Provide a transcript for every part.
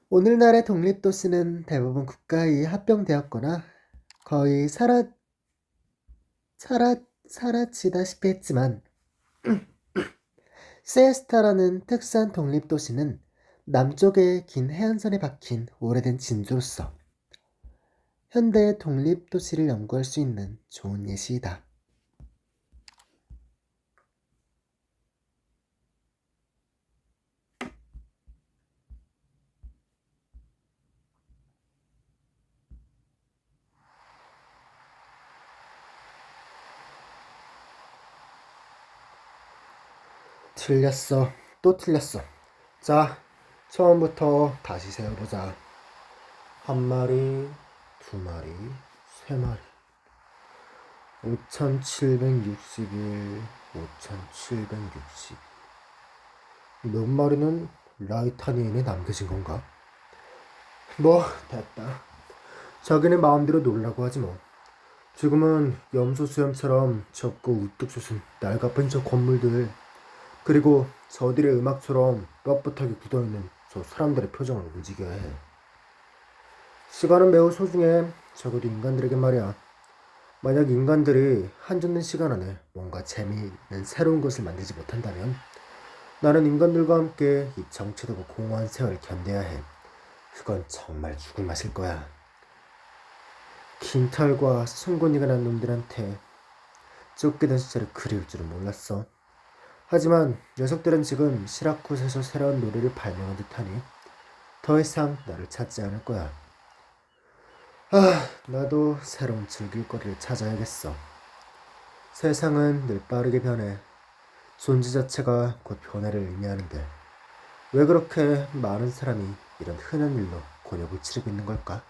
오늘날의 독립도시는 대부분 국가에 합병되었거나 거의 사라지다시피 했지만 시에스타라는 특수한 독립도시는 남쪽의 긴 해안선에 박힌 오래된 진주로서 현대의 독립도시를 연구할 수 있는 좋은 예시이다. 틀렸어. 또 틀렸어. 자, 처음부터 다시 세어보자. 한 마리, 두 마리, 세 마리. 5761, 5760. 몇 마리는 라이타니인에 남겨진 건가? 뭐, 됐다. 자기네 마음대로 놀라고 하지 뭐. 지금은 염소 수염처럼 적고 우뚝 솟은 낡아픈 저 건물들, 그리고 저들의 음악처럼 뻣뻣하게 굳어있는 저 사람들의 표정을 움직여야 해. 시간은 매우 소중해. 적어도 인간들에게 말이야. 만약 인간들이 한젓는 시간 안에 뭔가 재미있는 새로운 것을 만들지 못한다면 나는 인간들과 함께 이 정체되고 공허한 세월을 견뎌야 해. 그건 정말 죽을 맛일 거야. 긴 털과 송곳니가 난 놈들한테 쫓기던 시절이 그리울 줄은 몰랐어. 하지만 녀석들은 지금 시라쿠스에서 새로운 노래를 발명한 듯하니 더 이상 나를 찾지 않을 거야. 나도 새로운 즐길거리를 찾아야겠어. 세상은 늘 빠르게 변해. 존재 자체가 곧 변화를 의미하는데 왜 그렇게 많은 사람이 이런 흔한 일로 곤욕을 치르고 있는 걸까?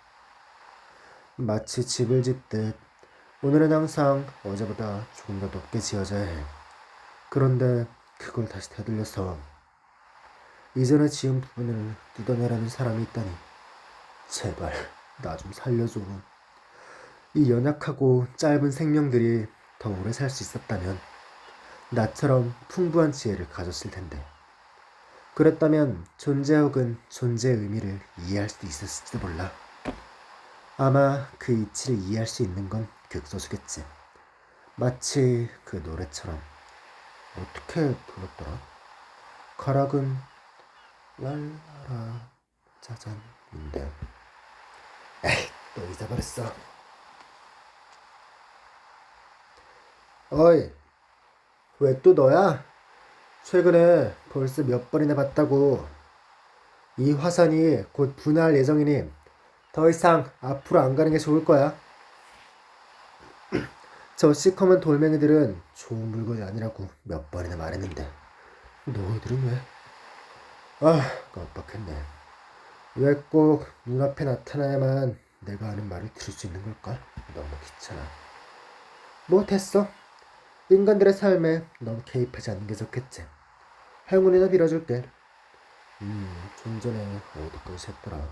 마치 집을 짓듯 오늘은 항상 어제보다 조금 더 높게 지어져야 해. 그런데 그걸 다시 되돌려서 이전에 지은 부분을 뜯어내라는 사람이 있다니. 제발 나 좀 살려줘. 이 연약하고 짧은 생명들이 더 오래 살 수 있었다면 나처럼 풍부한 지혜를 가졌을 텐데. 그랬다면 존재 혹은 존재의 의미를 이해할 수도 있었을지도 몰라. 아마 그 이치를 이해할 수 있는 건 극소수겠지. 마치 그 노래처럼. 어떻게 불렀더라? 가락은 랄라라 짜잔인데. 에이, 또 잊어버렸어. 어이, 왜 또 너야? 최근에 벌써 몇 번이나 봤다고. 이 화산이 곧 분화할 예정이니 더 이상 앞으로 안 가는 게 좋을 거야. 저 시커먼 돌멩이들은 좋은 물건이 아니라고 몇 번이나 말했는데 너희들은 왜? 깜빡했네. 왜 꼭 눈앞에 나타나야만 내가 하는 말을 들을 수 있는 걸까? 너무 귀찮아. 뭐 됐어. 인간들의 삶에 넌 개입하지 않는 게 좋겠지. 행운이나 빌어줄게. 좀 전에 어디까지 했더라.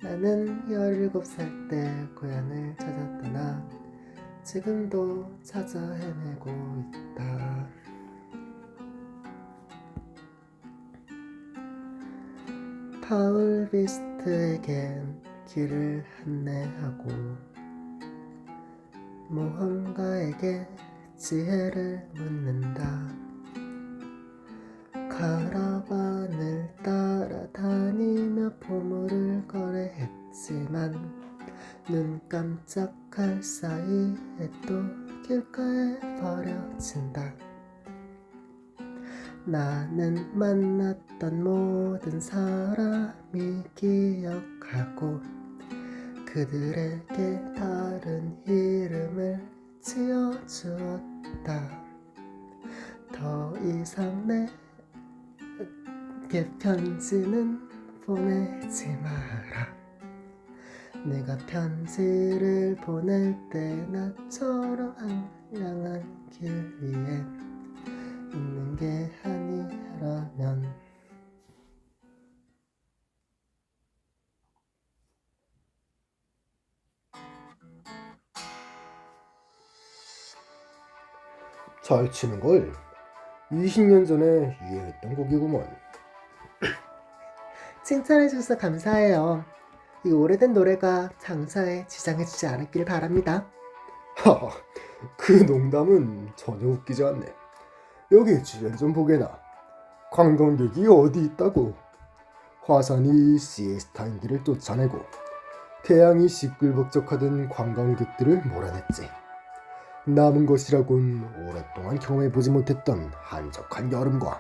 나는 17살 때 고향을 찾아 떠나 지금도 찾아 헤매고 있다. 파울 비스트에겐 길을 안내하고 모험가에게 지혜를 묻는다. 카라반을 따라다니며 보물을 거래했지만 눈 깜짝할 사이에 또 길가에 버려진다. 나는 만났던 모든 사람이 기억하고 그들에게 다른 이름을 지어주었다. 더 이상 내게 편지는 보내지 마라. 네가 편지를 보낼 때 나처럼 한량한 길 위에 있는 게 아니라면. 잘 치는 걸. 20년 전에 유행했던 곡이구먼. 칭찬해주셔서 감사해요. 이 오래된 노래가 장사에 지장해주지 않았길 바랍니다. 하하, 그 농담은 전혀 웃기지 않네. 여기 주변 좀 보게나. 관광객이 어디 있다고. 화산이 시에스타인들을 쫓아내고 태양이 시끌벅적하던 관광객들을 몰아냈지. 남은 것이라곤 오랫동안 경험해보지 못했던 한적한 여름과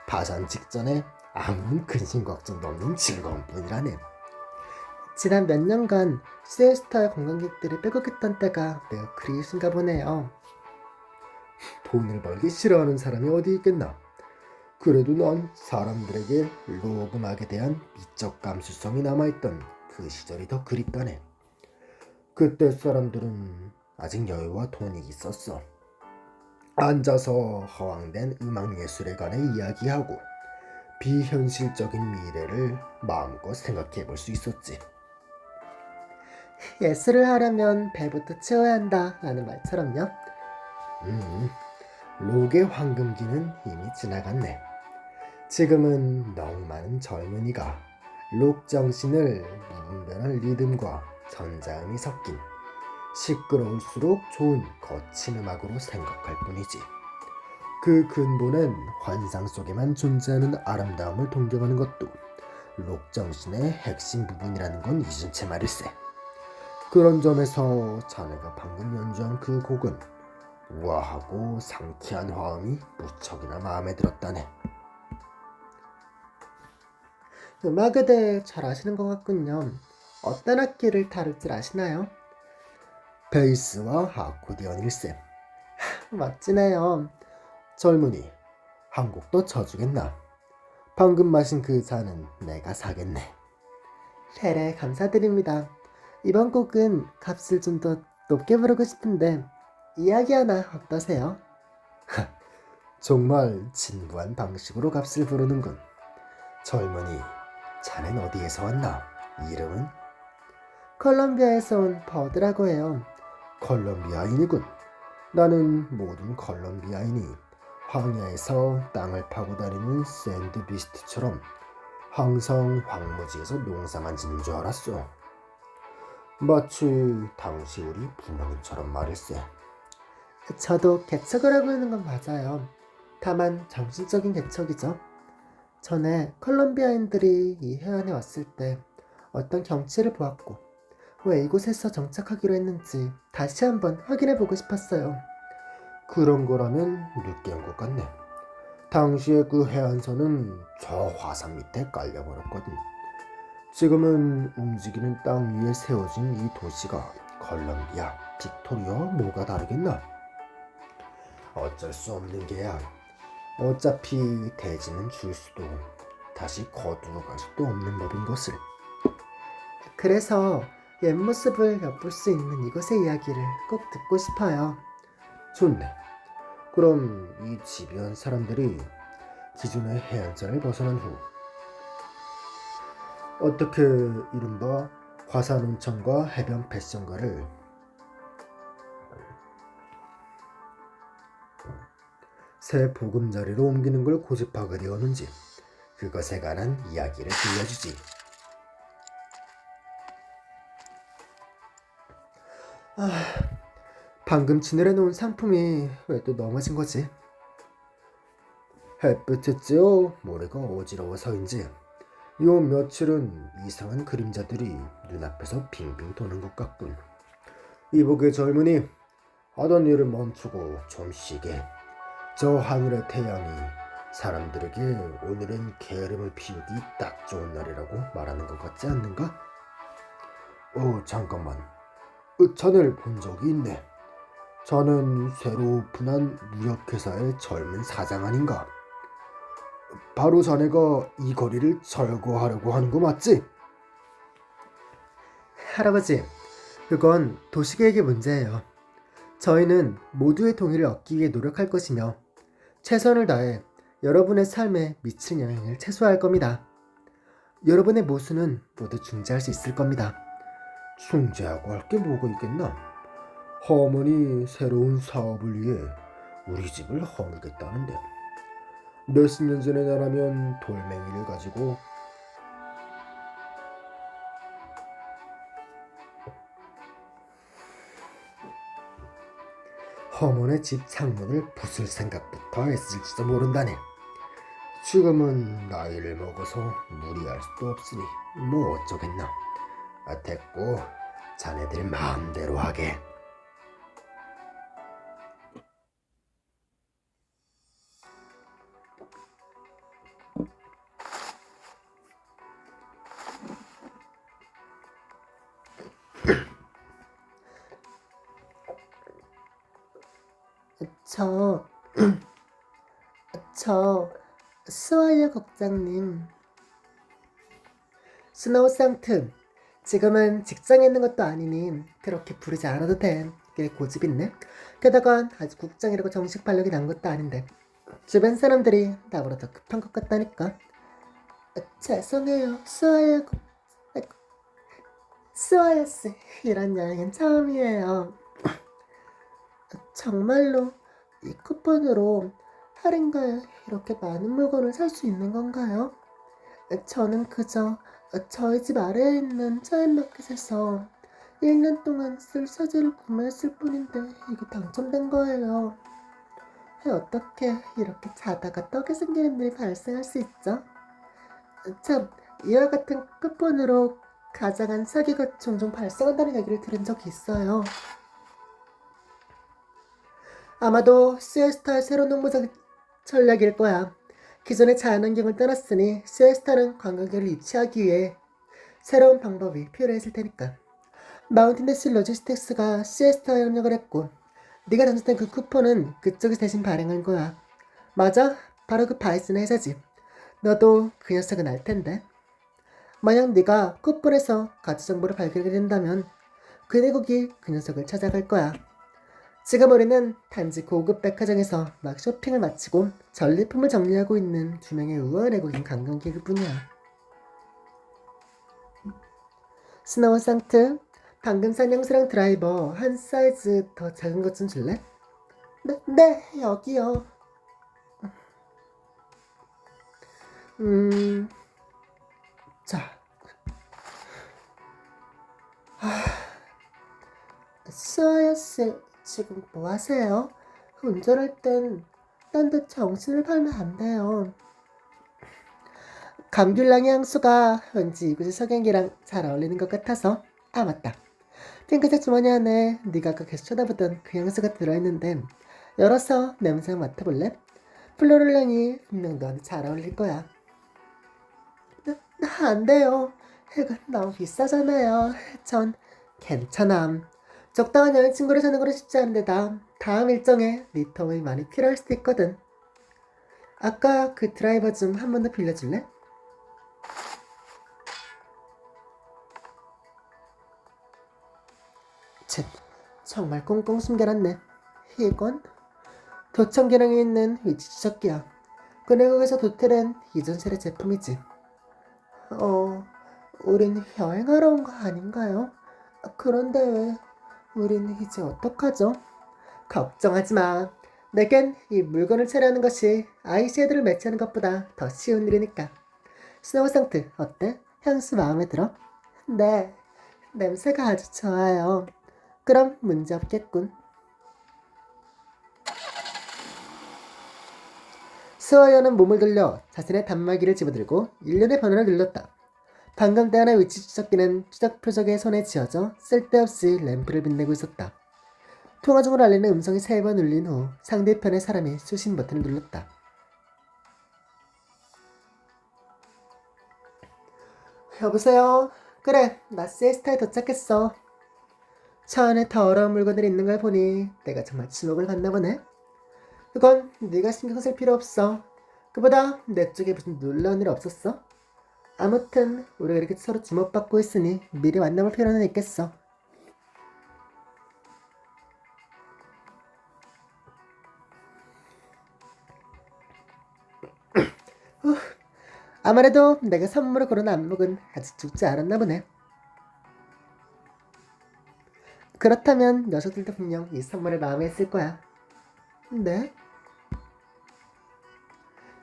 파산 직전에 아무런 근심 걱정도 없는 즐거움뿐이라네. 지난 몇 년간 시에스타의 관광객들이 빼곡했던 때가 매우 그리우신가 보네요. 돈을 벌기 싫어하는 사람이 어디 있겠나. 그래도 난 사람들에게 록 음악에 대한 미적 감수성이 남아있던 그 시절이 더 그립다네. 그때 사람들은 아직 여유와 돈이 있었어. 앉아서 허황된 음악 예술에 관해 이야기하고 비현실적인 미래를 마음껏 생각해 볼 수 있었지. 예술을 하려면 배부터 채워야 한다 라는 말처럼요. 록의 황금기는 이미 지나갔네. 지금은 너무 많은 젊은이가 록 정신을 무분별한 리듬과 전자음이 섞인 시끄러울수록 좋은 거친 음악으로 생각할 뿐이지. 그 근본은 환상 속에만 존재하는 아름다움을 동경하는 것도 록 정신의 핵심 부분이라는 건 잊은 채 말일세. 그런 점에서 자네가 방금 연주한 그 곡은 우아하고 상쾌한 화음이 무척이나 마음에 들었다네. 음악에 대해 잘 아시는 것 같군요. 어떤 악기를 다룰 줄 아시나요? 베이스와 아코디언일세. 멋지네요. 젊은이, 한 곡 더 쳐주겠나? 방금 마신 그 잔은 내가 사겠네. 세례 감사드립니다. 이번 곡은 값을 좀 더 높게 부르고 싶은데 이야기 하나 어떠세요? 정말 진부한 방식으로 값을 부르는군. 젊은이, 자넨 어디에서 왔나? 이름은? 콜롬비아에서 온 버드라고 해요. 콜롬비아인이군. 나는 모든 콜롬비아인이 황야에서 땅을 파고 다니는 샌드 비스트처럼 항상 황무지에서 농사만 짓는 줄 알았어. 마치 당시 우리 부모님처럼 말일세. 저도 개척을 하고 있는 건 맞아요. 다만 정신적인 개척이죠. 전에 콜롬비아인들이 이 해안에 왔을 때 어떤 경치를 보았고 왜 이곳에서 정착하기로 했는지 다시 한번 확인해 보고 싶었어요. 그런 거라면 늦게 온 것 같네. 당시에 그 해안선은 저 화산 밑에 깔려버렸거든. 지금은 움직이는 땅 위에 세워진 이 도시가 콜롬비아, 빅토리아와 뭐가 다르겠나? 어쩔 수 없는 게야. 어차피 대지는 줄 수도 다시 거두어 갈 수도 없는 법인 것을. 그래서 옛 모습을 엿볼 수 있는 이곳의 이야기를 꼭 듣고 싶어요. 좋네. 그럼 이 집요한 사람들이 기존의 해안선을 벗어난 후 어떻게 이른바 화산 온천과 해변 패션가를 새 보금자리로 옮기는 걸 고집하게 되었는지 그것에 관한 이야기를 들려주지. 방금 진열해 놓은 상품이 왜 또 넘어진 거지? 햇빛에 쬐어 머리가 어지러워서인지 요 며칠은 이상한 그림자들이 눈앞에서 빙빙 도는 것 같군. 이보게 젊은이, 하던 일을 멈추고 좀 쉬게. 저 하늘의 태양이 사람들에게 오늘은 게으름을 피우기 딱 좋은 날이라고 말하는 것 같지 않는가? 잠깐만. 자네를 본 적이 있네. 자넨 새로 오픈한 무역회사의 젊은 사장 아닌가? 바로 자네가 이 거리를 철거하려고 하는 거 맞지? 할아버지, 그건 도시계획의 문제예요. 저희는 모두의 동의를 얻기 위해 노력할 것이며 최선을 다해 여러분의 삶에 미치는 영향을 최소화할 겁니다. 여러분의 모순은 모두 중재할 수 있을 겁니다. 중재하고 할 게 뭐가 있겠나? 허머니 새로운 사업을 위해 우리 집을 허물겠다는데 몇십 년 전에 나라면 돌멩이를 가지고 허문의 집 창문을 부술 생각부터 했을지도 모른다네. 지금은 나이를 먹어서 무리할 수도 없으니 뭐 어쩌겠나. 됐고 자네들 마음대로 하게. 저, 저, 스와이어 국장님. 스노우 상트, 지금은 직장에 있는 것도 아니니 그렇게 부르지 않아도 돼. 꽤 고집 있네. 게다가 아직 국장이라고 정식 발령이 난 것도 아닌데 주변 사람들이 나보다 더 급한 것 같다니까. 죄송해요, 스와이어 씨. 이런 여행은 처음이에요. 정말로 이 쿠폰으로 할인가에 이렇게 많은 물건을 살 수 있는 건가요? 저는 그저 저희 집 아래에 있는 차인마켓에서 1년 동안 쓸 사제를 구매했을 뿐인데 이게 당첨된 거예요. 어떻게 이렇게 자다가 떡이 생기는 일이 발생할 수 있죠? 참, 이와 같은 쿠폰으로 가장한 사기가 종종 발생한다는 얘기를 들은 적이 있어요. 아마도 시에스타의 새로운 홍보적 전략일 거야. 기존의 자연환경을 떠났으니 시에스타는 관광객을 유치하기 위해 새로운 방법이 필요했을 테니까. 마운틴데스 로지스틱스가 시에스타와 협력을 했고 네가 당첨된 그 쿠폰은 그쪽이 대신 발행한 거야. 맞아, 바로 그 바이슨 회사지. 너도 그 녀석은 알 텐데. 만약 네가 쿠폰에서 가치 정보를 발견하게 된다면 그 내국이 그 녀석을 찾아갈 거야. 지금 우리는 단지 고급 백화점에서 막 쇼핑을 마치고 전리품을 정리하고 있는 두 명의 우아한 외국인 관광객일 뿐이야. 스노우 상트, 방금 산 형수랑 드라이버 한 사이즈 더 작은 것 좀 줄래? 네, 여기요. 자, 스와이어씨, 지금 뭐 하세요? 운전할 땐 딴 데 정신을 팔면 안 돼요. 감귤랑의 향수가 왠지 이곳의 석양이랑 잘 어울리는 것 같아서. 아, 맞다. 핑크색 주머니 안에 네가 아까 계속 쳐다보던 그 향수가 들어있는데 열어서 냄새 맡아볼래? 플로럴 향이 분명 너한테 잘 어울릴 거야. 안 돼요. 이건 너무 비싸잖아요. 전 괜찮아. 적당한 여자친구를 사는 거는 쉽지 않은데다 다음 일정에 네 도움이 많이 필요할 수도 있거든. 아까 그 드라이버 좀 한 번 더 빌려줄래? 참, 정말 꽁꽁 숨겨놨네. 이건 도청 기능이 있는 위치 추적기야. 그 내국에서 도텔은 이전 세대 제품이지. 우린 여행하러 온 거 아닌가요? 그런데 왜 우린 이제 어떡하죠? 걱정하지 마. 내겐 이 물건을 처리하는 것이 아이섀도를 매치하는 것보다 더 쉬운 일이니까. 스노우 상트 어때? 향수 마음에 들어? 네, 냄새가 아주 좋아요. 그럼 문제 없겠군. 스와이어는 몸을 돌려 자신의 단말기를 집어들고 일련의 번호를 눌렀다. 방금 떼어낸 위치 추적기는 추적 표적의 손에 쥐어져 쓸데없이 램프를 빛내고 있었다. 통화 중을 알리는 음성이 3번 울린 후 상대편의 사람이 수신 버튼을 눌렀다. 여보세요? 그래, 나 시에스타에 도착했어. 차 안에 더러운 물건들이 있는 걸 보니 내가 정말 주목을 받나 보네. 그건 네가 신경 쓸 필요 없어. 그보다 내 쪽에 무슨 놀라운 일 없었어? 아무튼 우리가 이렇게 서로 주목받고 있으니 미리 만나볼 필요는 있겠어. 아무래도 내가 선물을 고른 안목은 아직 죽지 않았나 보네. 그렇다면 녀석들도 분명 이 선물을 마음에 했을 거야. 네?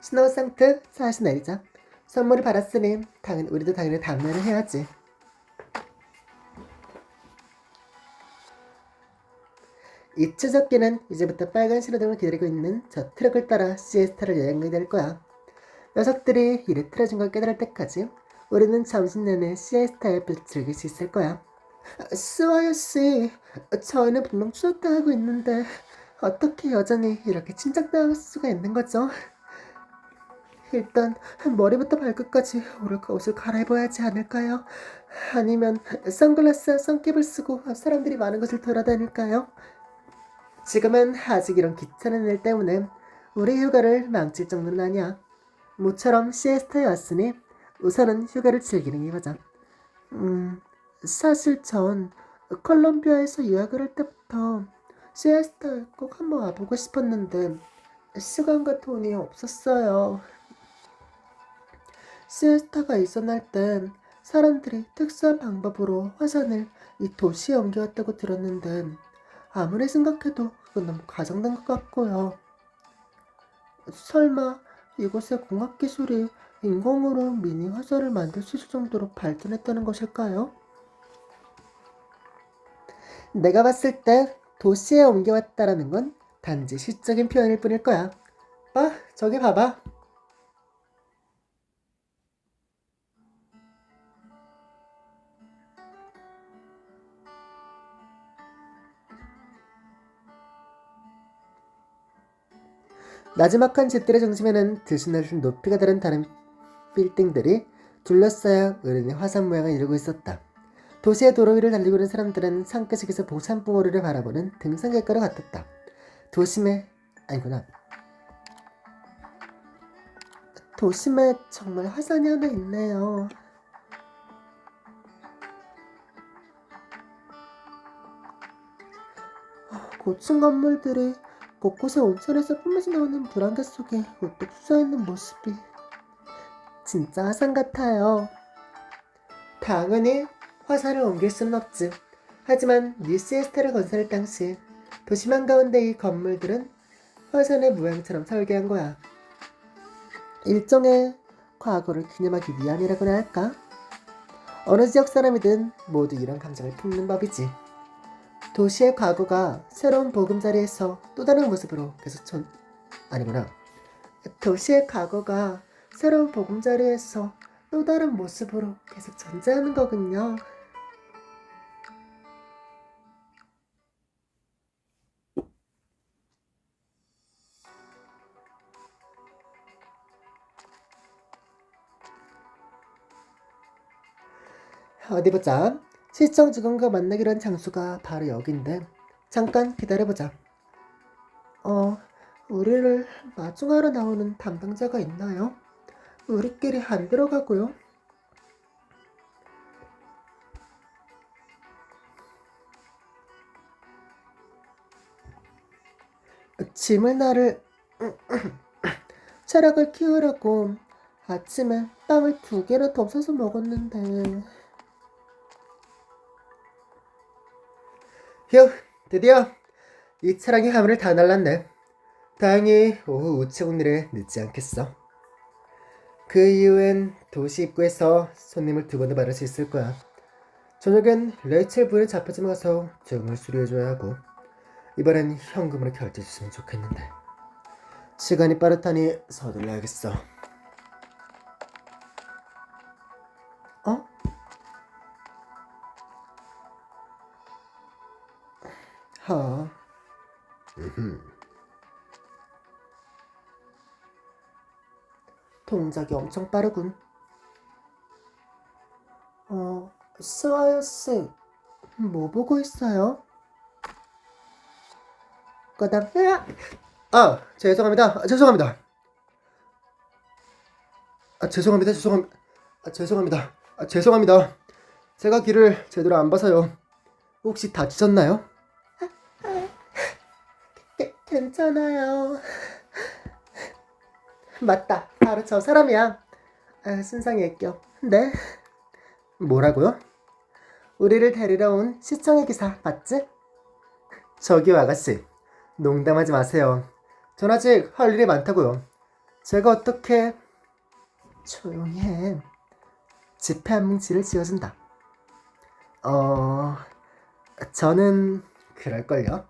신호상트 사시 내리자. 선물을 받았으니 우리도 당연히 당면을 해야지. 이 추석기는 이제부터 빨간 신호등을 기다리고 있는 저 트럭을 따라 시에스타를 여행하게 될 거야. 녀석들이 일에 틀어진 걸 깨달을 때까지 우리는 점심 내내 시에스타를 즐길 수 있을 거야. 스와요 씨, 저희는 분명 추적당하고 있는데 어떻게 여전히 이렇게 침착당할 수가 있는 거죠? 일단 머리부터 발끝까지 옷을 갈아입어야 하지 않을까요? 아니면 선글라스와 선캡을 쓰고 사람들이 많은 곳을 돌아다닐까요? 지금은 아직 이런 귀찮은 일 때문에 우리 휴가를 망칠 정도는 아니야. 모처럼 시에스타에 왔으니 우선은 휴가를 즐기는 게 맞아. 사실 전 콜롬비아에서 유학을 할 때부터 시에스타에 꼭 한번 와보고 싶었는데 시간과 돈이 없었어요. 시에스타가 일어날 땐 사람들이 특수한 방법으로 화산을 이 도시에 옮겨왔다고 들었는데 아무리 생각해도 그건 너무 과장된 것 같고요. 설마 이곳의 공학기술이 인공으로 미니 화살을 만들 수 있을 정도로 발전했다는 것일까요? 내가 봤을 때 도시에 옮겨왔다라는 건 단지 시적인 표현일 뿐일 거야. 저기 봐봐. 나지막한 집들의 중심에는 들쑥날쑥 높이가 다른 빌딩들이 둘러싸여 어른의 화산 모양을 이루고 있었다. 도시의 도로 위를 달리고 있는 사람들은 산끝에서 산봉우리를 바라보는 등산객과도 같았다. 도심에 정말 화산이 하나 있네요. 고층 건물들이 곳곳에 온천에서 뿜어져 나오는 물안개 속에 우뚝 솟아있는 모습이 진짜 화산 같아요. 당연히 화산을 옮길 수는 없지. 하지만 뉴시에스타를 건설할 당시 도심 한가운데 이 건물들은 화산의 모양처럼 설계한 거야. 일종의 과거를 기념하기 위함이라고나 할까? 어느 지역 사람이든 모두 이런 감정을 품는 법이지. 도시의 과거가 새로운 보금자리에서 또 다른 모습으로 도시의 과거가 새로운 보금자리에서 또 다른 모습으로 계속 존재하는 거군요. 어디 보자. 시청 직원과 만나기로 한 장소가 바로 여긴데 잠깐 기다려보자. 우리를 마중하러 나오는 담당자가 있나요? 우리끼리 안 들어가고요. 짐을 나를 체력을 키우려고 아침에 빵을 2개나 더 사서 먹었는데. 휴, 드디어 이 차량이 하늘을 다 날랐네. 다행히 오후 우체국 일에 늦지 않겠어. 그 이후엔 도시 입구에서 손님을 2번도 받을 수 있을 거야. 저녁엔 레이첼 부인의 자파점에 가서 재금을 수리해줘야 하고 이번엔 현금으로 결제해줬으면 좋겠는데 시간이 빠르다니 서둘러야겠어. 동작이 엄청 빠르군. 스와요스, 뭐 보고 있어요? 거담. 죄송합니다. 죄송합니다. 제가 길을 제대로 안 봐서요. 혹시 다치셨나요? 괜찮아요. 맞다. 바로 저 사람이야. 순상이 애껴. 네? 뭐라고요? 우리를 데리러 온 시청의 기사 맞지? 저기요 아가씨. 농담하지 마세요. 전 아직 할 일이 많다고요. 제가 어떻게... 조용히 해. 지폐 한 뭉치를 쥐어준다. 저는 그럴걸요.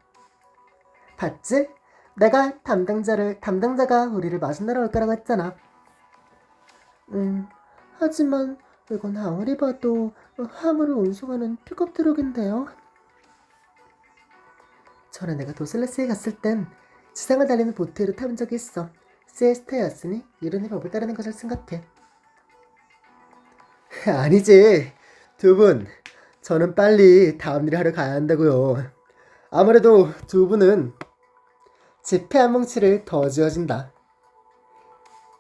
봤지? 내가 담당자가 우리를 마중나러 올 거라고 했잖아. 하지만 이건 아무리 봐도 화물을 운송하는 픽업 트럭인데요. 전에 내가 도슬레스에 갔을 땐 지상을 달리는 보트를 타본 적이 있어. 시에스타였으니 이론의 법을 따르는 것을 생각해. 아니지. 두 분, 저는 빨리 다음 일을 하러 가야 한다고요. 아무래도 두 분은 지폐 한 뭉치를 더 지어준다.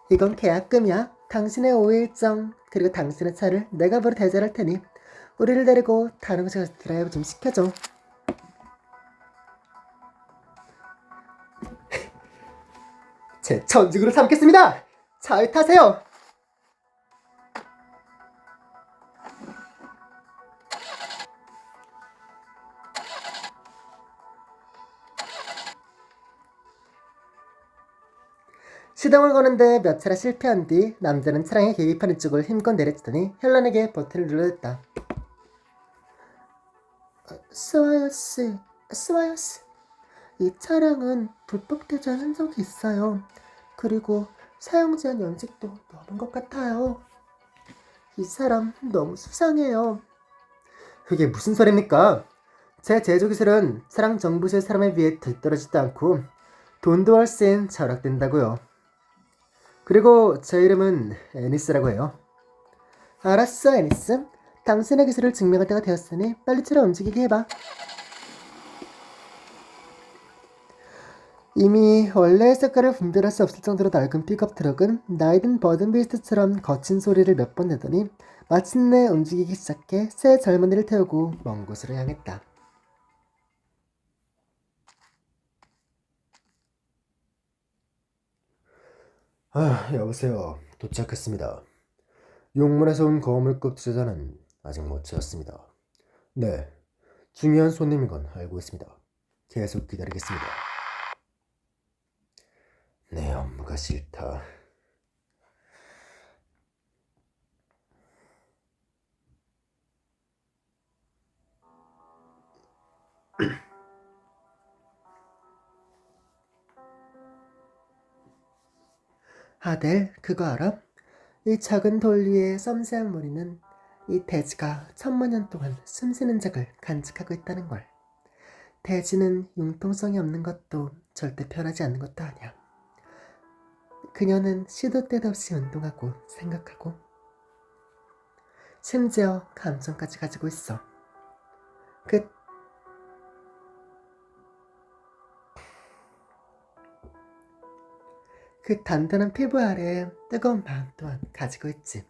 이건 계약금이야. 당신의 5일 일정 그리고 당신의 차를 내가 바로 대절할 테니 우리를 데리고 다른 곳에 가서 드라이브 좀 시켜줘. 제 천직으로 삼겠습니다. 잘 타세요. 시동을 거는데 몇 차례 실패한 뒤 남자는 차량의 계기판 쪽을 힘껏 내려치더니 헬런에게 버튼을 눌러댔다. 스와이어스. 이 차량은 불법 대전 흔적이 있어요. 그리고 사용 제한 연식도 넘은 것 같아요. 이 사람 너무 수상해요. 그게 무슨 소리입니까? 제 제조기술은 차량 정부실 사람에 비해 들떨어지지도 않고 돈도 훨씬 절약된다고요. 그리고 제 이름은 애니스라고 해요. 알았어, 애니스. 당신의 기술을 증명할 때가 되었으니 빨리 차를 움직이게 해봐. 이미 원래의 색깔을 분별할 수 없을 정도로 낡은 픽업 트럭은 나이든 버든비스트처럼 거친 소리를 몇 번 내더니 마침내 움직이기 시작해 새 젊은이를 태우고 먼 곳으로 향했다. 여보세요. 도착했습니다. 용문에서 온 거물급 투자자는 아직 못 찾았습니다. 네, 중요한 손님인 건 알고 있습니다. 계속 기다리겠습니다. 내 업무가 싫다. 아델, 그거 알아? 이 작은 돌 위에 섬세한 무늬는 이 대지가 천만 년 동안 숨쉬는 적을 간직하고 있다는 걸. 대지는 융통성이 없는 것도 절대 변하지 않는 것도 아니야. 그녀는 시도 때도 없이 운동하고 생각하고 심지어 감정까지 가지고 있어. 그 단단한 피부 아래에 뜨거운 마음 또한 가지고 있지.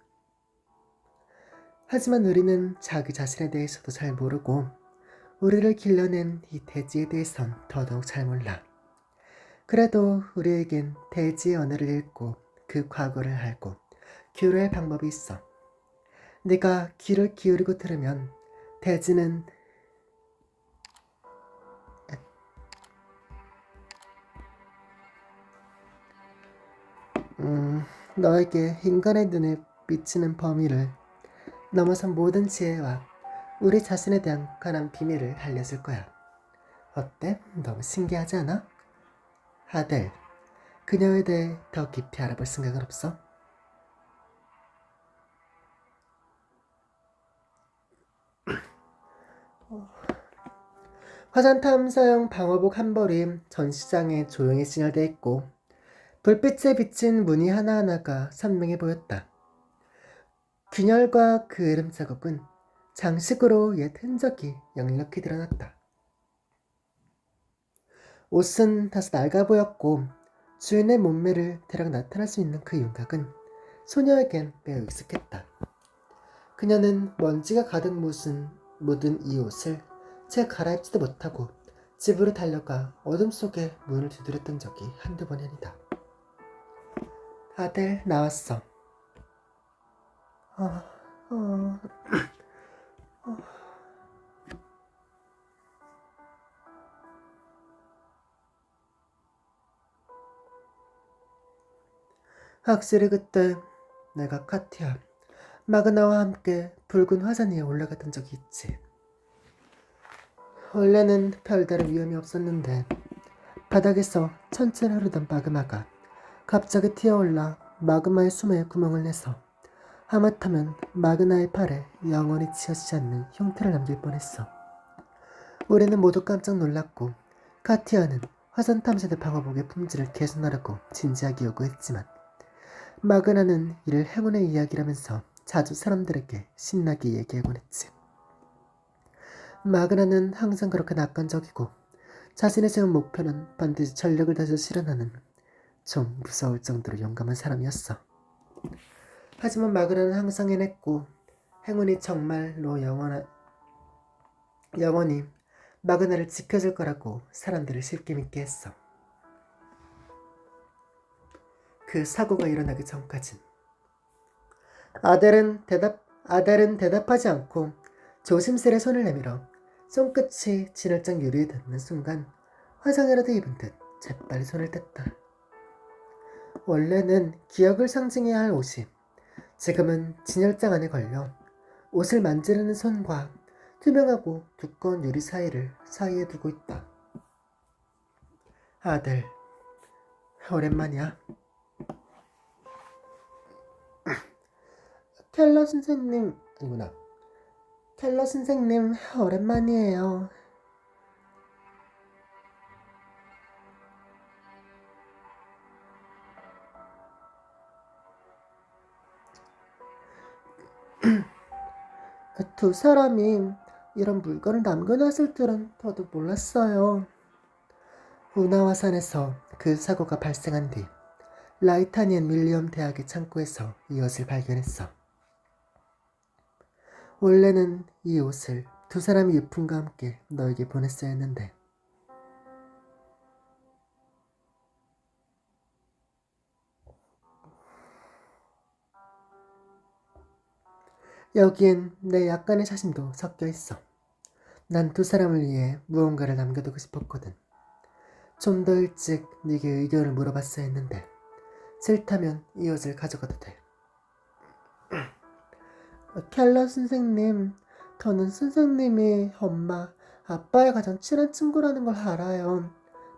하지만 우리는 자기 자신에 대해서도 잘 모르고 우리를 길러낸 이 대지에 대해선 더더욱 잘 몰라. 그래도 우리에겐 대지의 언어를 읽고 그 과거를 알고 교류할 방법이 있어. 네가 귀를 기울이고 들으면 대지는 너에게 인간의 눈에 비치는 범위를 넘어선 모든 지혜와 우리 자신에 대한 관한 비밀을 알려줄 거야. 어때? 너무 신기하지 않아? 아델, 그녀에 대해 더 깊이 알아볼 생각은 없어? 화산 탐사용 방어복 한 벌이 전시장에 조용히 진열돼 있고 불빛에 비친 무늬 하나하나가 선명해 보였다. 균열과 그 이름 자국은 장식으로 옛 흔적이 역력히 드러났다. 옷은 다소 낡아 보였고 주인의 몸매를 대략 나타낼 수 있는 그 윤곽은 소녀에겐 매우 익숙했다. 그녀는 먼지가 가득 묻은 이 옷을 채 갈아입지도 못하고 집으로 달려가 어둠 속에 문을 두드렸던 적이 한두 번이 아니다. 아들 나왔어. 어, 어, 확실히 그때 내가 카티아, 마그나와 함께 붉은 화산 위에 올라갔던 적이 있지. 원래는 별다른 위험이 없었는데 바닥에서 천천히 흐르던 마그마가 갑자기 튀어올라 마그마의 숨에 구멍을 내서 하마터면 마그나의 팔에 영원히 지어지지 않는 흉터를 남길 뻔했어. 우리는 모두 깜짝 놀랐고 카티아는 화산 탐사대 방어복의 품질을 개선하라고 진지하게 요구했지만 마그나는 이를 행운의 이야기라면서 자주 사람들에게 신나게 얘기하곤 했지. 마그나는 항상 그렇게 낙관적이고 자신이 세운 목표는 반드시 전력을 다해서 실현하는 좀 무서울 정도로 용감한 사람이었어. 하지만 마그나는 항상 해냈고 행운이 정말로 영원히 마그나를 지켜줄 거라고 사람들을 쉽게 믿게 했어. 그 사고가 일어나기 전까진 아델은 대답하지 않고 조심스레 손을 내밀어 손끝이 진열장 유리에 닿는 순간 화상이라도 입은 듯 재빨리 손을 뗐다. 원래는 기억을 상징해야 할 옷이 지금은 진열장 안에 걸려 옷을 만지르는 손과 투명하고 두꺼운 유리 사이에 두고 있다. 아들, 오랜만이야. 켈러 선생님, 아니구나. 켈러 선생님, 오랜만이에요. 두 사람이 이런 물건을 남겨놨을 줄은 저도 몰랐어요. 우나와산에서 그 사고가 발생한 뒤 라이타니엔 윌리엄 대학의 창고에서 이 옷을 발견했어. 원래는 이 옷을 두 사람이 유품과 함께 너에게 보냈어야 했는데 여기엔 내 약간의 사심도 섞여 있어. 난 두 사람을 위해 무언가를 남겨두고 싶었거든. 좀 더 일찍 네게 의견을 물어봤어야 했는데 싫다면 이 옷을 가져가도 돼. 켈러 선생님, 저는 선생님이 엄마, 아빠의 가장 친한 친구라는 걸 알아요.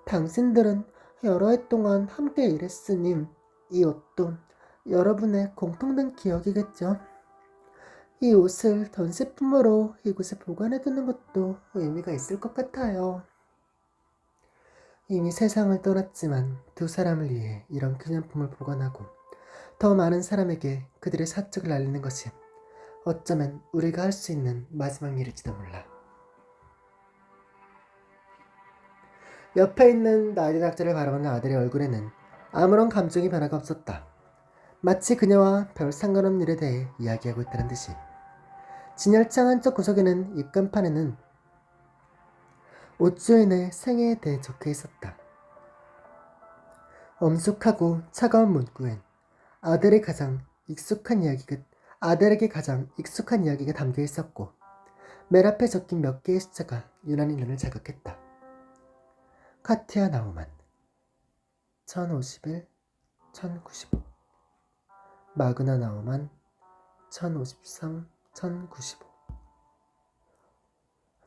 당신들은 여러 해 동안 함께 일했으니 이 옷도 여러분의 공통된 기억이겠죠. 이 옷을 전시품으로 이곳에 보관해두는 것도 의미가 있을 것 같아요. 이미 세상을 떠났지만 두 사람을 위해 이런 기념품을 보관하고 더 많은 사람에게 그들의 사적을 알리는 것이 어쩌면 우리가 할 수 있는 마지막 일일지도 몰라. 옆에 있는 나이 낙자를 바라보는 아들의 얼굴에는 아무런 감정의 변화가 없었다. 마치 그녀와 별 상관없는 일에 대해 이야기하고 있다는 듯이. 진열창 한쪽 구석에는 입간판에는 옷주인의 생애에 대해 적혀 있었다. 엄숙하고 차가운 문구엔 아들에게 가장 익숙한 이야기가 담겨 있었고 맨 앞에 적힌 몇 개의 숫자가 유난히 눈을 자극했다. 카티아 나우만 1051, 1095 마그나 나우만 1053, 1095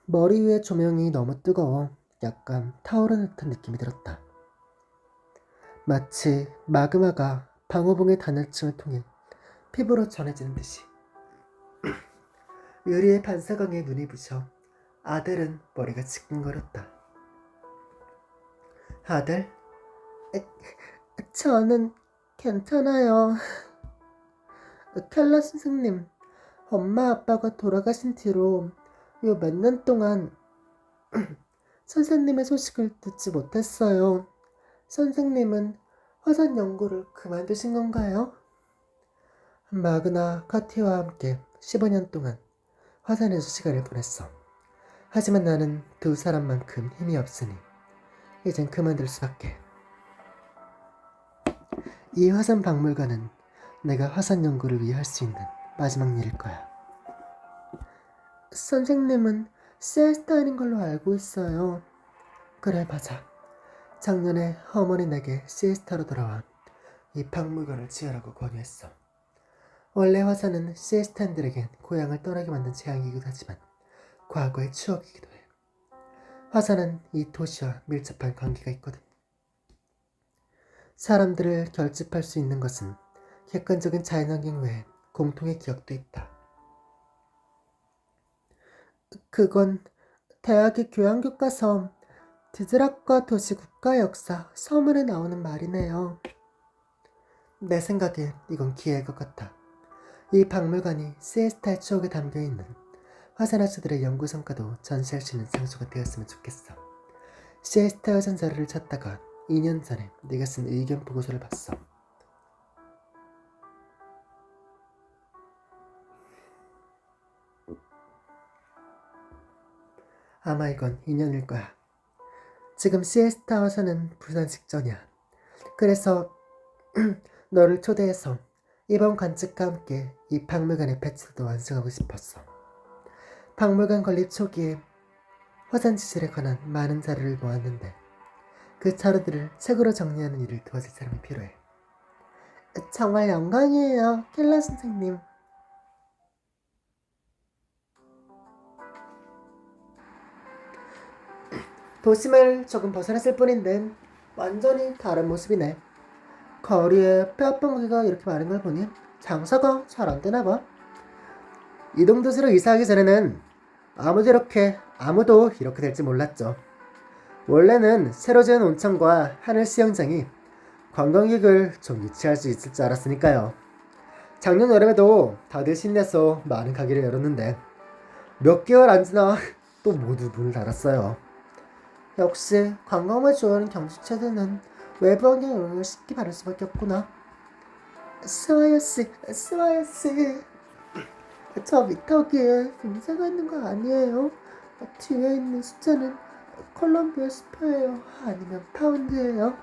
머리 위의 조명이 너무 뜨거워 약간 타오르는 듯한 느낌이 들었다. 마치 마그마가 방어봉의 단열층을 통해 피부로 전해지는 듯이. 유리의 반사광에 눈이 부셔 아델은 머리가 지끈거렸다. 아델? 저는 괜찮아요. 켈러 선생님, 엄마 아빠가 돌아가신 뒤로 요 몇 년 동안 선생님의 소식을 듣지 못했어요. 선생님은 화산 연구를 그만두신 건가요? 마그나 카티와 함께 15년 동안 화산에서 시간을 보냈어. 하지만 나는 두 사람만큼 힘이 없으니 이젠 그만둘 수밖에. 이 화산 박물관은 내가 화산 연구를 위해 할 수 있는 마지막 일일 거야. 선생님은 시에스타인 걸로 알고 있어요. 그래, 맞아. 작년에 어머니 내게 시에스타로 돌아와 이 박물관을 지으라고 권유했어. 원래 화산은 시에스타인들에겐 고향을 떠나게 만든 재앙이기도 하지만 과거의 추억이기도 해. 화산은 이 도시와 밀접한 관계가 있거든. 사람들을 결집할 수 있는 것은 객관적인 자연환경 외에 공통의 기억도 있다. 그건 대학의 교양교과서 디즈락과 도시 국가 역사 서문에 나오는 말이네요. 내 생각에 이건 기회일 것 같아. 이 박물관이 시에스타의 추억에 담겨있는 화산화수들의 연구 성과도 전시할 수 있는 장소가 되었으면 좋겠어. 시에스타 화산 자료를 찾다가 2년 전에 네가 쓴 의견 보고서를 봤어. 아마 이건 2년일 거야. 지금 시에스타 화산은 부산 직전이야. 그래서 너를 초대해서 이번 관측과 함께 이 박물관의 배치도 완성하고 싶었어. 박물관 건립 초기에 화산 지질에 관한 많은 자료를 모았는데 그 자료들을 책으로 정리하는 일을 도와줄 사람이 필요해. 정말 영광이에요, 켈러 선생님. 도심을 조금 벗어났을 뿐인데 완전히 다른 모습이네. 거리에 폐업한 가게가 이렇게 많은 걸 보니 장사가 잘 안 되나 봐. 이동 도시로 이사하기 전에는 아무도 이렇게 될지 몰랐죠. 원래는 새로 지은 온천과 하늘 수영장이 관광객을 좀 유치할 수 있을 줄 알았으니까요. 작년 여름에도 다들 신내서 많은 가게를 열었는데 몇 개월 안 지나 또 모두 문을 닫았어요. 역시 관광을 좋아하는 경주체들은 외부 환경 영향을 쉽게 받을 수밖에 없구나. 스와야씨, 저 미터기에 빙자가 있는 거 아니에요? 뒤에 있는 숫자는 콜롬비아 스퍼예요? 아니면 파운드예요?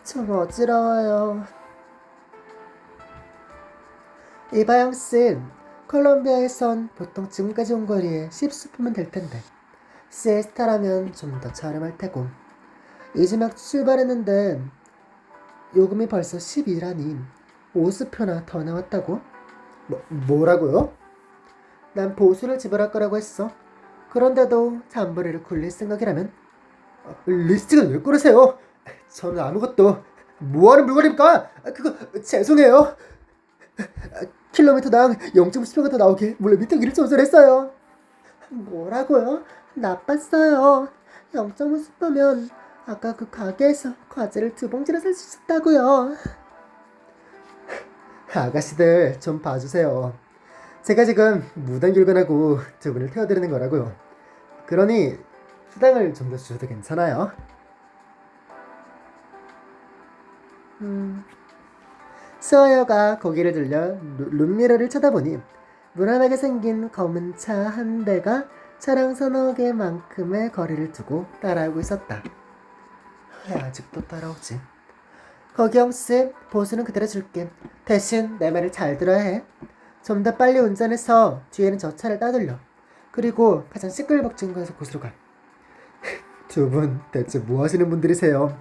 좀 어지러워요. 이바영씨, 콜롬비아에선 보통 지금까지 온 거리에 10수프면 될 텐데 시에스타라면 좀 더 저렴할 테고. 이제 막 출발했는데 요금이 벌써 12라니 5수표나 더 나왔다고? 뭐라고요? 난 보수를 지불할 거라고 했어. 그런데도 잠버리를 굴릴 생각이라면? 리스트가 왜 그러세요? 저는 아무것도 뭐하는 물건입니까? 그거 죄송해요. 킬로미터당 0.10표가 더 나오게 몰래 미터기를 조절했어요. 뭐라고요? 나빴어요. 0.5스표면 아까 그 가게에서 과자를 2봉지나 살 수 있었다고요. 아가씨들 좀 봐주세요. 제가 지금 무단결근하고 두 분을 태워드리는 거라고요. 그러니 수당을 좀 더 주셔도 괜찮아요. 스와여가 고개를 들려 룸미러를 쳐다보니 무난하게 생긴 검은 차 한 대가 차량 서너 개만큼의 거리를 두고 따라오고 있었다. 왜 아직도 따라오지? 거기영씨, 보수는 그대로 줄게. 대신 내 말을 잘 들어야 해. 좀 더 빨리 운전해서 뒤에는 저 차를 따돌려. 그리고 가장 시끌벅적인 곳으로 가. 두 분 대체 뭐 하시는 분들이세요?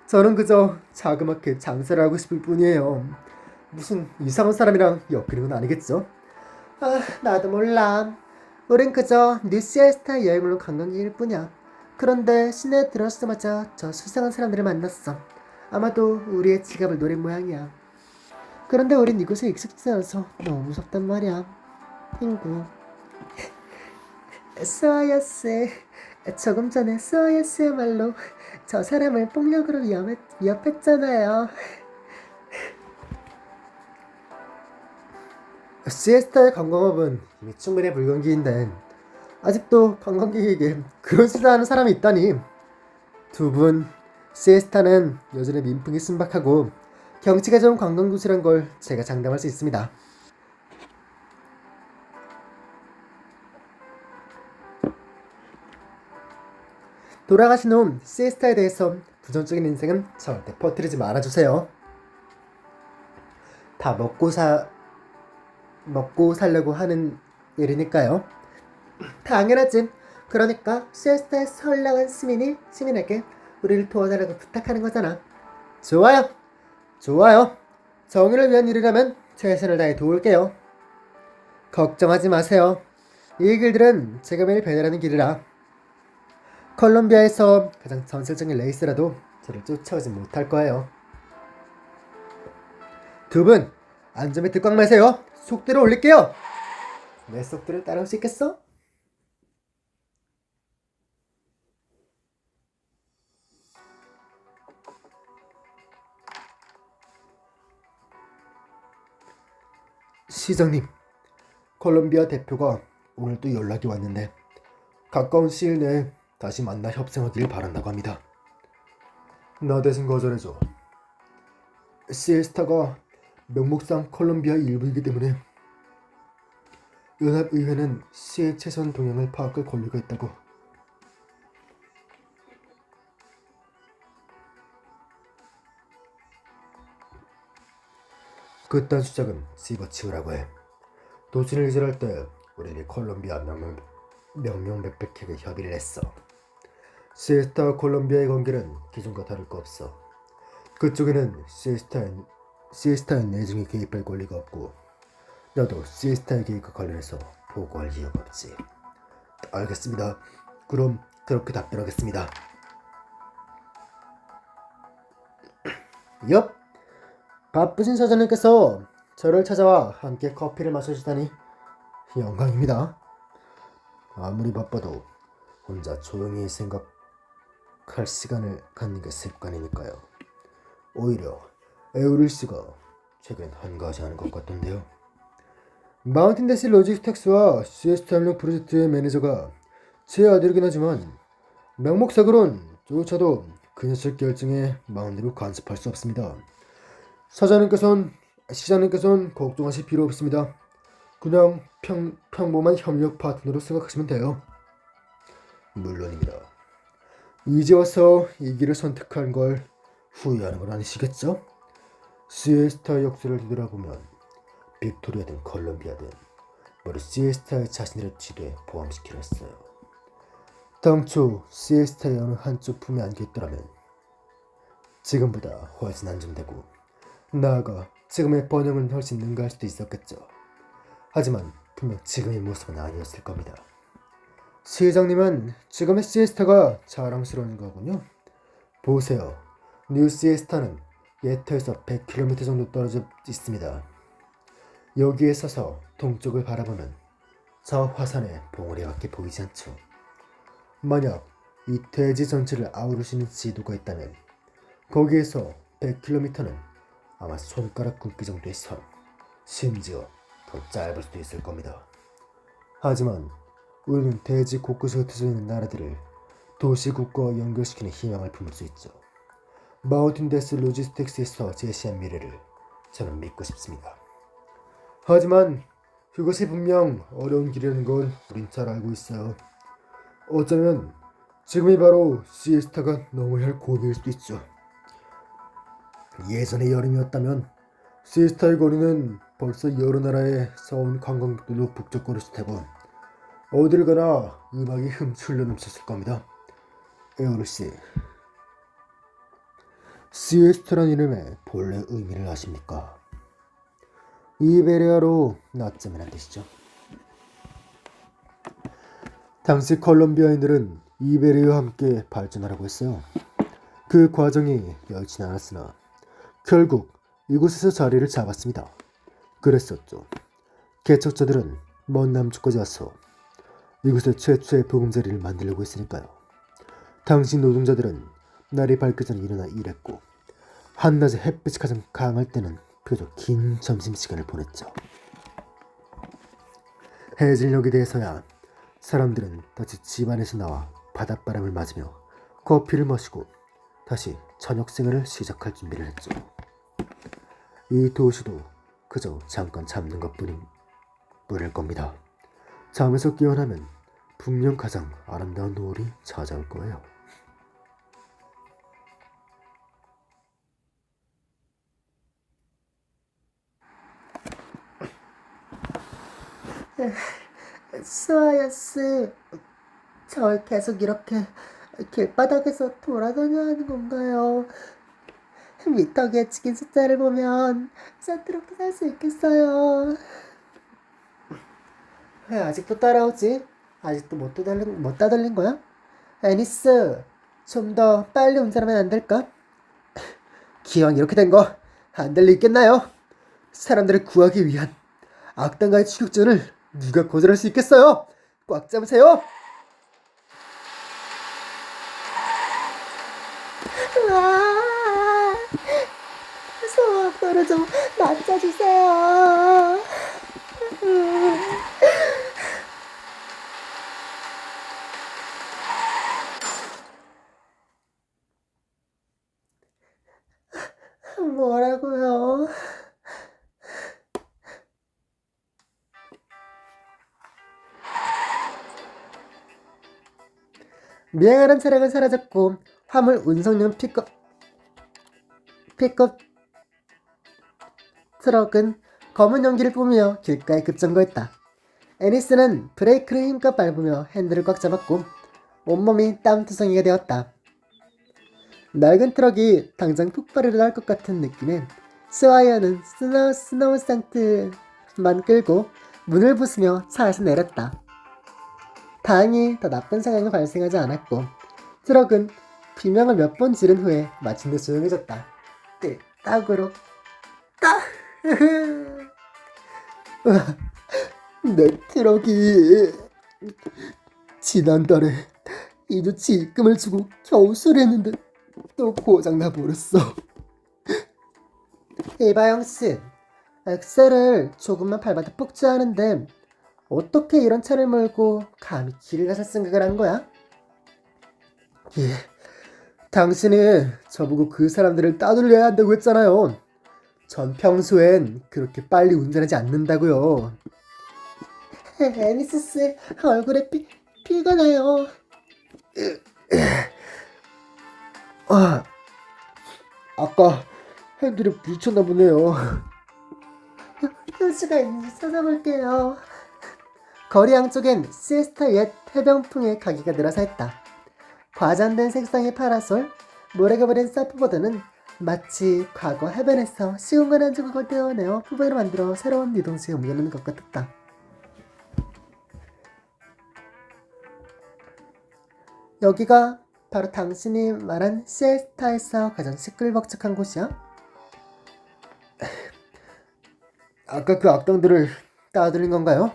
저는 그저 자그맣게 장사를 하고 싶을 뿐이에요. 무슨 이상한 사람이랑 엮이는 건 아니겠죠? 나도 몰라. 우린 그저 뉴시에스타 여행을 온 관광객일 뿐이야. 그런데 시내에 들어서자마자 저 수상한 사람들을 만났어. 아마도 우리의 지갑을 노린 모양이야. 그런데 우린 이곳에 익숙지 않아서 너무 무섭단 말이야. 친구. 스와야스, 조금 전에 스와야스야말로 저 사람을 폭력으로 위협했잖아요. 시에스타의 관광업은 이미 충분히 불경기인데 아직도 관광객에게 그런 수사하는 사람이 있다니. 두 분, 시에스타는 여전히 민풍이 순박하고 경치가 좋은 관광도시란 걸 제가 장담할 수 있습니다. 돌아가신 후 시에스타에 대해서 부정적인 인생은 절대 퍼뜨리지 말아주세요. 다 먹고 살려고 하는 일이니까요. 당연하지. 그러니까 시에스타에 선량한 시민에게 우리를 도와달라고 부탁하는 거잖아. 좋아요. 좋아요. 정의를 위한 일이라면 최선을 다해 도울게요. 걱정하지 마세요. 이 길들은 제가 매일 배달하는 길이라 콜롬비아에서 가장 전설적인 레이스라도 저를 쫓아오지 못할 거예요. 두 분 안전벨트 꽉 매세요. 속도를 올릴게요. 내 속도를 따라올 수 있겠어? 시장님, 콜롬비아 대표가 오늘 또 연락이 왔는데 가까운 시일 내에 다시 만나 협상하기를 바란다고 합니다. 나 대신 거절해줘. 시에스타가 명목상 콜롬비아 일부이기 때문에 연합의회는 시의 최선 동향을 파악할 권리가 있다고. 그딴 수작은 집어치우라고 해. 도시를 이전할 때 우리는 콜롬비아 명명백백하게 협의를 했어. 시에스타와 콜롬비아의 관계는 기존과 다를 거 없어. 그쪽에는 시에스타의 내정에 개입할 권리가 없고 나도 시에스타의 개입과 관련해서 보고할 이유가 없지. 알겠습니다. 그럼 그렇게 답변하겠습니다. 옆! 바쁘신 사장님께서 저를 찾아와 함께 커피를 마셔주다니 영광입니다. 아무리 바빠도 혼자 조용히 생각할 시간을 갖는 게 습관이니까요. 오히려 에우릴 씨가 최근 한가하지 않은 것 같던데요. 마운틴데스 로지스텍스와 시에스타 협력 프로젝트의 매니저가 제 아들이긴 하지만 명목상으론 조차도 그 녀석 결정에 마음대로 간섭할 수 없습니다. 시장님께서는 걱정하실 필요 없습니다. 그냥 평범한 협력 파트너로 생각하시면 돼요. 물론입니다. 이제 와서 이 길을 선택한 걸 후회하는 건 아니시겠죠? 시에스타 역사를 뒤돌아보면 빅토리아든 콜롬비아든 모두 시에스타의 자신들의 지도에 포함시키려 했어요. 당초 시에스타의 어느 한쪽 품에 안겨있더라면 지금보다 훨씬 안정되고 나아가 지금의 번영은 훨씬 능가할 수도 있었겠죠. 하지만 분명 지금의 모습은 아니었을 겁니다. 시장님은 지금의 시에스타가 자랑스러운 거군요. 보세요. 뉴 시에스타는 예터에서 100km 정도 떨어져 있습니다. 여기에 서서 동쪽을 바라보면 저 화산의 봉우리밖에 보이지 않죠. 만약 이 대지 전체를 아우르시는 지도가 있다면 거기에서 100km는 아마 손가락 굵기 정도의 선, 심지어 더 짧을 수도 있을 겁니다. 하지만 우리는 대지 곳곳에 흩어져 있는 나라들을 도시국가와 연결시키는 희망을 품을 수 있죠. 마운틴데스 로지스틱스에서 제시한 미래를 저는 믿고 싶습니다. 하지만 그것이 분명 어려운 길이라는 건 우린 잘 알고 있어요. 어쩌면 지금이 바로 시에스타가 넘어야 할 고비일 수도 있죠. 예전의 여름이었다면 시에스타의 거리는 벌써 여러 나라에 서온 관광객들로 북적거렸을 테고 어딜 가나 음악이 흘러 넘쳤을 겁니다. 에어르씨, 시에스타란 이름의 본래 의미를 아십니까? 이베리아로 낮잠이란 뜻이죠. 당시 콜롬비아인들은 이베리아와 함께 발전하라고 했어요. 그 과정이 여의치 않았으나 결국 이곳에서 자리를 잡았습니다. 그랬었죠. 개척자들은 먼 남쪽까지 와서 이곳에 최초의 보금자리를 만들려고 했으니까요. 당시 노동자들은 날이 밝기 전에 일어나 일했고 한낮에 햇빛이 가장 강할 때는 비교적 긴 점심시간을 보냈죠. 해질녘이 돼서야 사람들은 다시 집안에서 나와 바닷바람을 맞으며 커피를 마시고 다시 저녁 생활을 시작할 준비를 했죠. 이 도시도 그저 잠깐 잠든 것뿐일 겁니다. 잠에서 깨어나면 분명 가장 아름다운 노을이 찾아올 거예요. 스와야스, 절 계속 이렇게 길바닥에서 돌아다녀야 하는 건가요? 미터기에 찍힌 숫자를 보면 산트롭게 살 수 있겠어요. 왜 아직도 따라오지? 아직도 못 따돌린 거야? 애니스, 좀 더 빨리 운전하면 안 될까? 기왕 이렇게 된 거 안 될 리 있겠나요? 사람들을 구하기 위한 악당과의 추격전을 누가 거절할 수 있겠어요? 꽉 잡으세요! 아, 소악도를 좀 낮춰주세요. 뭐라고요? 미행하는 차량은 사라졌고 화물 운송용 픽업 트럭은 검은 연기를 뿜으며 길가에 급정거했다. 애니스는 브레이크를 힘껏 밟으며 핸들을 꽉 잡았고 온몸이 땀투성이가 되었다. 낡은 트럭이 당장 폭발을 할 것 같은 느낌에 스와이어는 스노우 상트만 끌고 문을 부수며 차에서 내렸다. 다행히 더 나쁜 상황이 발생하지 않았고 트럭은 비명을 몇 번 지른 후에 마침내 조용해졌다. 딱으로 딱! 내 트럭이 지난달에 이주치 입금을 주고 겨우 수리했는데 또 고장나 버렸어. 이바영씨, 엑셀을 조금만 밟아도 폭주하는데 어떻게 이런 차를 몰고 감히 길을 가서 생각을 한 거야? 예, 당신이 저보고 그 사람들을 따돌려야 한다고 했잖아요. 전 평소엔 그렇게 빨리 운전하지 않는다고요. 애니스 씨 얼굴에 피가 나요. 아까 핸들에 부딪혔나 보네요. 휴지가 있는지 찾아볼게요. 거리 양쪽엔 시에스타 옛 해병풍의 가게가 늘어서 있다. 과장된 색상의 파라솔, 모래가 버린 서프보드는 마치 과거 해변에서 시공간 한 조각을 떼어내어 후배로 만들어 새로운 유동수에 옮겨놓는 것 같았다. 여기가 바로 당신이 말한 시에스타에서 가장 시끌벅적한 곳이야? 아까 그 악당들을 따돌린 건가요?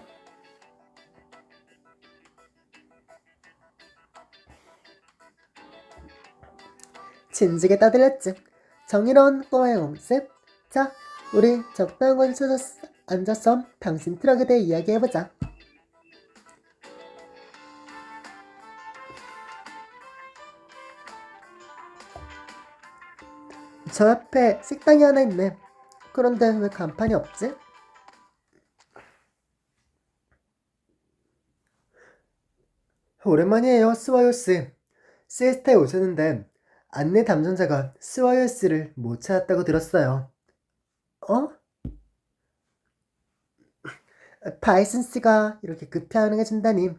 진지게 따돌렸지. 정의로운 꼬마의 몸짓. 자, 우리 적당한 곳에 앉아서 당신 트럭에 대해 이야기해보자. 저 옆에 식당이 하나 있네. 그런데 왜 간판이 없지? 오랜만이에요, 스와요씨. 시에스타에 오셨는데 안내 담당자가 스와요씨를 못 찾았다고 들었어요. 어? 바이슨 씨가 이렇게 급히 환영해준다니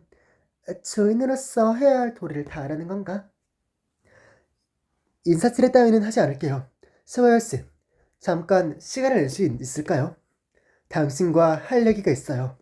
조인으로서 해야 할 도리를 다하라는 건가? 인사치레 따위는 하지 않을게요. 스와요씨, 잠깐 시간을 낼 수 있을까요? 당신과 할 얘기가 있어요.